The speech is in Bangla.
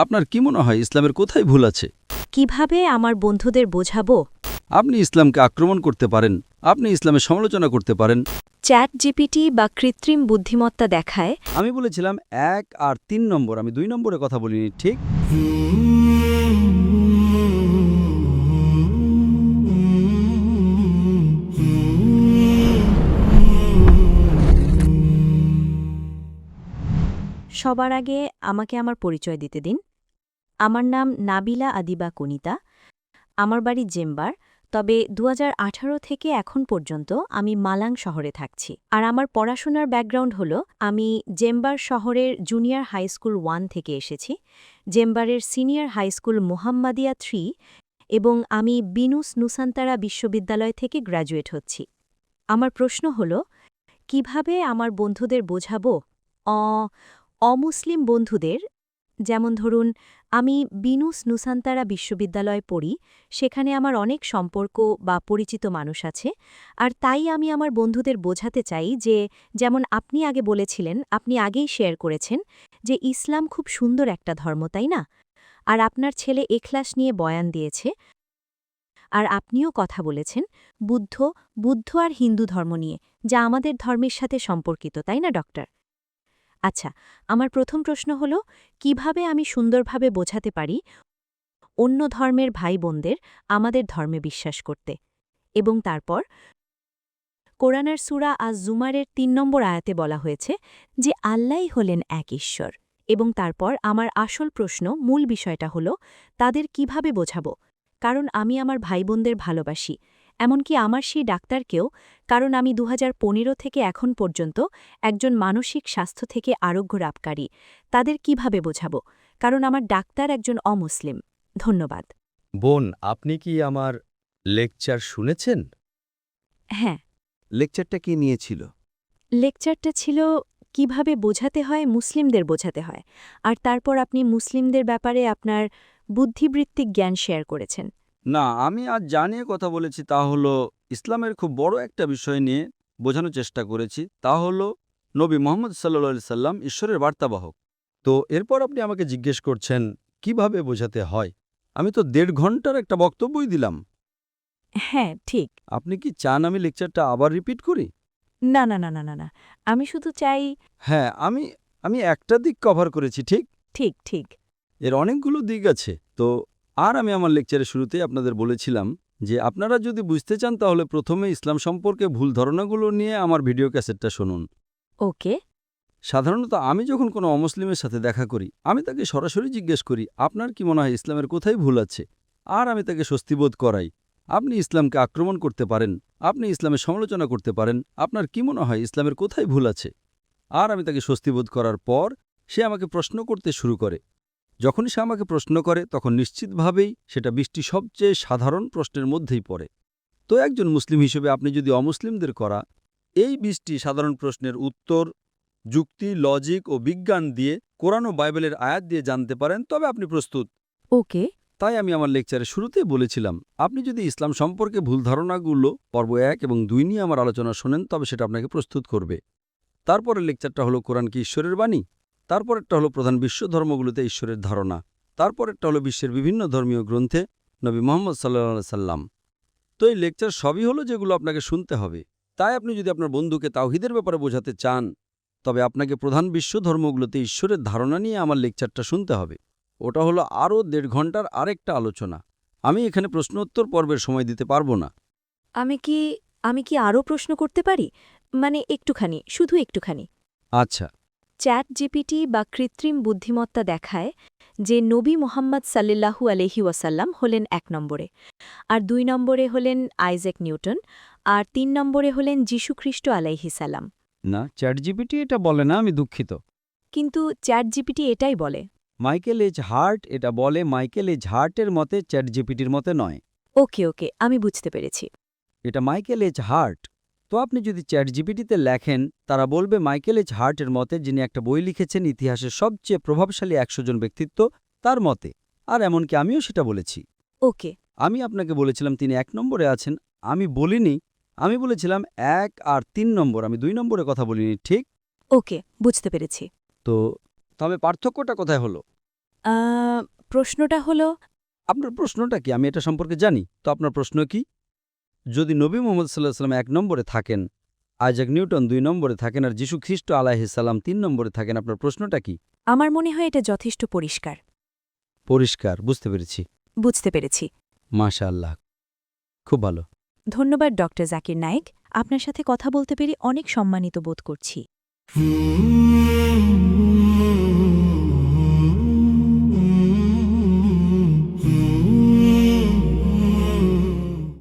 আপনার কি মনে হয় ইসলামের কোথায় ভুল আছে? কিভাবে আমার বন্ধুদের বোঝাবো? আপনি ইসলামকে আক্রমণ করতে পারেন, আপনি ইসলামের সমালোচনা করতে পারেন। চ্যাট জিপিটি বা কৃত্রিম বুদ্ধিমত্তা দেখায় আমি বলেছিলাম 1 আর 3 নম্বর, আমি 2 নম্বরে কথা বলিনি, ঠিক? সবার আগে আমাকে আমার পরিচয় দিতে দিন। আমার নাম নাবিলা আদিবা কুনিতা। আমার বাড়ি জেম্বার, তবে ২০১৮ থেকে এখন পর্যন্ত আমি মালাং শহরে থাকছি। আর আমার পড়াশোনার ব্যাকগ্রাউন্ড হলো আমি জেম্বার শহরের জুনিয়র হাই স্কুল 1 থেকে এসেছি, জেম্বারের সিনিয়র হাই স্কুল মোহাম্মাদিয়া 3 এবং আমি বিনুস নুসান্তারা বিশ্ববিদ্যালয় থেকে গ্র্যাজুয়েট হচ্ছি। আমার প্রশ্ন হলো, কিভাবে আমার বন্ধুদের বোঝাবো, অমুসলিম বন্ধুদের, যেমন ধরুন আমি বিনুস নুসান্তারা বিশ্ববিদ্যালয়ে পড়ি, সেখানে আমার অনেক সম্পর্ক বা পরিচিত মানুষ আছে, আর তাই আমি আমার বন্ধুদের বোঝাতে চাই যে, যেমন আপনি আগে বলেছিলেন, আপনি আগেই শেয়ার করেছেন যে ইসলাম খুব সুন্দর একটা ধর্ম, তাই না? আর আপনার ছেলে এখলাস নিয়ে বয়ান দিয়েছে, আর আপনিও কথা বলেছেন বুদ্ধ আর হিন্দু ধর্ম নিয়ে, যা আমাদের ধর্মের সাথে সম্পর্কিত, তাই না ডক্টর? আচ্ছা, আমার প্রথম প্রশ্ন হল, কিভাবে আমি সুন্দরভাবে বোঝাতে পারি অন্য ধর্মের ভাই বোনদের আমাদের ধর্মে বিশ্বাস করতে? এবং তারপর কোরআনের সূরা আজ-জুমারের ৩ নম্বর আয়াতে বলা হয়েছে যে আল্লাহই হলেন এক ঈশ্বর। এবং তারপর আমার আসল প্রশ্ন, মূল বিষয়টা হল, তাদের কিভাবে বোঝাবো? কারণ আমি আমার ভাই বোনদের ভালোবাসি, এমনকি আমার সেই ডাক্তারকেও, কারণ আমি ২০১৫ থেকে এখন পর্যন্ত একজন মানসিক স্বাস্থ্য থেকে আরোগ্য লাভকারী। তাদের কিভাবে বোঝাবো? কারণ আমার ডাক্তার একজন অমুসলিম। ধন্যবাদ। বোন, আপনি কি আমার লেকচার শুনেছেন? হ্যাঁ, লেকচারটা কি নিয়েছিল? লেকচারটা ছিল কিভাবে বোঝাতে হয়, মুসলিমদের বোঝাতে হয়। আর তারপর আপনি মুসলিমদের ব্যাপারে আপনার বুদ্ধিবৃত্তিক জ্ঞান শেয়ার করেছেন। না, আমি আজ যা নিয়ে কথা বলেছি তা হলো ইসলামের খুব বড় একটা বিষয় নিয়ে বোঝানোর চেষ্টা করেছি, তা হলো নবী মোহাম্মদ সাল্লাল্লাহু সাল্লাম ঈশ্বরের বার্তাবাহক। তো এরপর আপনি আমাকে জিজ্ঞেস করছেন কিভাবে বোঝাতে হয়। আমি তো ১.৫ ঘন্টার একটা বক্তব্যই দিলাম। হ্যাঁ, ঠিক। আপনি কি চান আমি লেকচারটা আবার রিপিট করি? না, না, না, না, না, না। আমি শুধু চাই। হ্যাঁ, আমি একটা দিক কভার করেছি, ঠিক? ঠিক, ঠিক। এর অনেকগুলো দিক আছে। তো আর আমি আমার লেকচারের শুরুতেই আপনাদের বলেছিলাম যে আপনারা যদি বুঝতে চান তাহলে প্রথমে ইসলাম সম্পর্কে ভুল ধারণাগুলো নিয়ে আমার ভিডিও ক্যাসেটটা শুনুন। ওকে। সাধারণত আমি যখন কোনো অমুসলিমের সাথে দেখা করি, আমি তাকে সরাসরি জিজ্ঞেস করি, আপনার কি মনে হয় ইসলামের কোথায় ভুল আছে? আর আমি তাকে স্বস্তিবোধ করাই। আপনি ইসলামকে আক্রমণ করতে পারেন, আপনি ইসলামের সমালোচনা করতে পারেন, আপনার কি মনে হয় ইসলামের কোথায় ভুল আছে? আর আমি তাকে স্বস্তিবোধ করার পর সে আমাকে প্রশ্ন করতে শুরু করে। যখনই সে আমাকে প্রশ্ন করে তখন নিশ্চিতভাবেই সেটা ২০টি সবচেয়ে সাধারণ প্রশ্নের মধ্যেই পড়ে। তো একজন মুসলিম হিসেবে আপনি যদি অমুসলিমদের করা এই ২০টি সাধারণ প্রশ্নের উত্তর যুক্তি, লজিক ও বিজ্ঞান দিয়ে, কোরআন ও বাইবেলের আয়াত দিয়ে জানতে পারেন, তবে আপনি প্রস্তুত। ওকে। তাই আমি আমার লেকচারের শুরুতেই বলেছিলাম, আপনি যদি ইসলাম সম্পর্কে ভুল ধারণাগুলো পর্ব ১ এবং ২ নিয়ে আমার আলোচনা শোনেন তবে সেটা আপনাকে প্রস্তুত করবে। তারপরের লেকচারটা হলো কোরআন কি ঈশ্বরের বাণী, তারপরেরটা হলো প্রধান বিশ্ব ধর্মগুলোতে ঈশ্বরের ধারণা, তারপরেরটা হলো বিশ্বের বিভিন্ন ধর্মীয় গ্রন্থে নবী মোহাম্মদ সাল্লাল্লাহু সাল্লাম। তো এই লেকচার সবই হলো যেগুলো আপনাকে শুনতে হবে। তাই আপনি যদি আপনার বন্ধুকে তাওহীদের ব্যাপারে বোঝাতে চান তবে আপনাকে প্রধান বিশ্ব ধর্মগুলোতে ঈশ্বরের ধারণা নিয়ে আমার লেকচারটা শুনতে হবে। ওটা হলো আরও ১.৫ ঘন্টার আরেকটা আলোচনা। আমি এখানে প্রশ্নোত্তর পর্বের সময় দিতে পারবো না। আমি কি আরও প্রশ্ন করতে পারি? মানে একটুখানি, শুধু একটুখানি। আচ্ছা, চ্যাট জিপিটি বা কৃত্রিম বুদ্ধিমত্তা দেখায় যে নবী মোহাম্মদ সাল্লাল্লাহু আলাইহি ওয়াসাল্লাম হলেন ১ নম্বরে, আর ২ নম্বরে হলেন আইজ্যাক নিউটন, আর ৩ নম্বরে হলেন যীশুখ্রিস্ট আলাইহিস সালাম। না, চ্যাটজিপিটি এটা বলে না, আমি দুঃখিত। কিন্তু চ্যাট জিপিটি এটাই বলে। মাইকেল এইচ হার্ট এটা বলে। মাইকেল এইচ হার্টের মতে চ্যাটজিপিটির মতে নয়। ওকে, ওকে, আমি বুঝতে পেরেছি। এটা মাইকেল এইচ হার্ট। তো আপনি যদি চ্যাটজিপিটিতে লেখেন তারা বলবে মাইকেল এইচ হার্টের মতে, যিনি একটা বই লিখেছেন ইতিহাসের সবচেয়ে প্রভাবশালী ১০০ জন ব্যক্তিত্ব, তার মতে। আর এমনকি আমিও সেটা বলেছি। ওকে। আমি আপনাকে বলেছিলাম তিনি ১ নম্বরে আছেন। আমি বলিনি, আমি বলেছিলাম ১ আর ৩ নম্বর, আমি ২ নম্বরে কথা বলিনি, ঠিক? ওকে, বুঝতে পেরেছি। তো তবে পার্থক্যটা কোথায় হলো? প্রশ্নটা হলো আপনার প্রশ্নটা কি? আমি এটা সম্পর্কে জানি। তো আপনার প্রশ্ন কি? যদি নবী মুহাম্মদ সাল্লাল্লাহু আলাইহি ওয়াসাল্লাম ১ নম্বরে থাকেন, আইজাক নিউটন ২ নম্বরে থাকেন আর যীশু খ্রিস্ট আলাইহিস সালাম ৩ নম্বরে থাকেন, আপনার প্রশ্নটা কি? আমার মনে হয় এটা যথেষ্ট পরিষ্কার। পরিষ্কার, বুঝতে পেরেছি। বুঝতে পেরেছি। মাশাআল্লাহ, খুব ভালো। ধন্যবাদ ডক্টর জাকির নায়েক। আপনার সাথে কথা বলতে পেরে অনেক সম্মানিত বোধ করছি।